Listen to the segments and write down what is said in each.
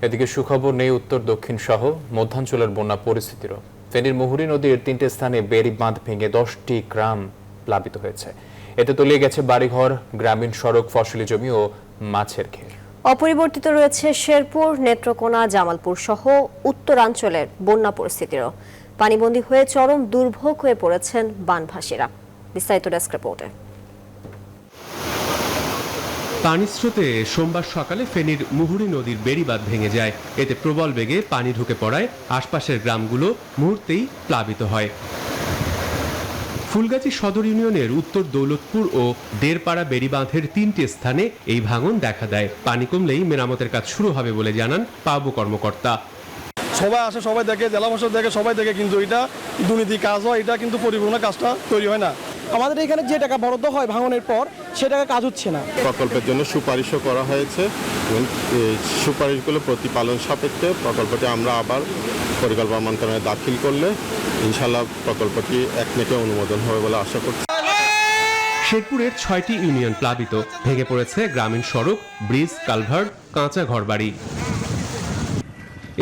এদিকে সুখবর নেই উত্তর দক্ষিণ সহ মধ্যাঞ্চলের বন্যা পরিস্থিতিরও। ফেনীর মুহুরী নদীর 3টে স্থানে বেড়ি বাঁধ ভেঙে 10টি গ্রাম প্লাবিত হয়েছে। এতে তলিয়ে গেছে বাড়িঘর, গ্রামীণ সড়ক, ফসলি জমি ও মাছের ঘের। অপরিবর্তিত রয়েছে শেরপুর, নেত্রকোনা, জামালপুর সহ উত্তরাঞ্চলের বন্যা পরিস্থিতিরও। পানিবন্দী হয়ে চরম দুর্ভোগ হয়ে পড়েছেন বানভাসীরা। বিস্তারিত ডেস্ক রিপোর্টে। পানির স্রোতে সোমবার সকালে ফেনীর মুহুরী নদীর বেড়িবাঁধ ভেঙে যায়। এতে প্রবল বেগে পানি ঢুকে পড়ায় আশপাশের গ্রামগুলো মুহূর্তেই প্লাবিত হয়। ফুলগাজী সদর ইউনিয়নের উত্তর দৌলতপুর ও দেড়পাড়া বেড়িবাঁধের 3টে স্থানে এই ভাঙন দেখা দেয়। পানি কমলেই মেরামতের কাজ শুরু হবে বলে জানান পাবু কর্মকর্তা। সবাই আসে, সবাই দেখে, জেলা প্রশাসক দেখে, সবাই দেখে, কিন্তু এটা দুর্নীতি কাজ হয়, এটা কিন্তু পরিপূর্ণ কাজটা তৈরি হয় না। আমাদের এখানে যে টাকা বরাদ্দ হয় ভাঙনের পর সে টাকা কাজ হচ্ছে না। প্রকল্পের জন্য সুপারিশও করা হয়েছে এবং সুপারিশগুলো প্রতিপালন সাপেক্ষে প্রকল্পটি আমরা আবার পরিকল্পনা মন্ত্রণালয়ে দাখিল করলে ইনশাআল্লাহ প্রকল্পটি একনেকে অনুমোদন হবে বলে আশা করছি। শেরপুরের 6টি ইউনিয়ন প্লাবিত, ভেঙে পড়েছে গ্রামীণ সড়ক, ব্রিজ, কালভার্ট, কাঁচা ঘরবাড়ি।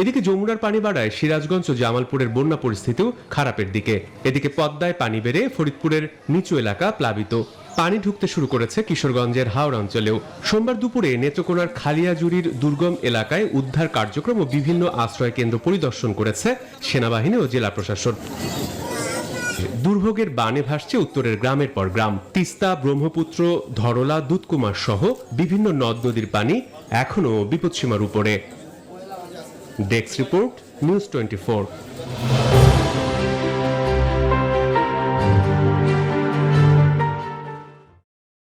এদিকে যমুনার পানি বাড়ায় সিরাজগঞ্জ ও জামালপুরের বন্যা পরিস্থিতিও খারাপের দিকে। এদিকে পদ্মায় পানি বেড়ে ফরিদপুরের নিচু এলাকা প্লাবিত। পানি ঢুকতে শুরু করেছে কিশোরগঞ্জের হাওড় অঞ্চলেও। সোমবার দুপুরে নেত্রকোনার খালিয়াজুড়ির দুর্গম এলাকায় উদ্ধার কার্যক্রম ও বিভিন্ন আশ্রয় কেন্দ্র পরিদর্শন করেছে সেনাবাহিনী ও জেলা প্রশাসন। দুর্ভোগের বানে ভাসছে উত্তরের গ্রামের পর গ্রাম। তিস্তা, ব্রহ্মপুত্র, ধরলা, দুধকুমার সহ বিভিন্ন নদ নদীর পানি এখনো বিপদসীমার উপরে। Desk report, news 24।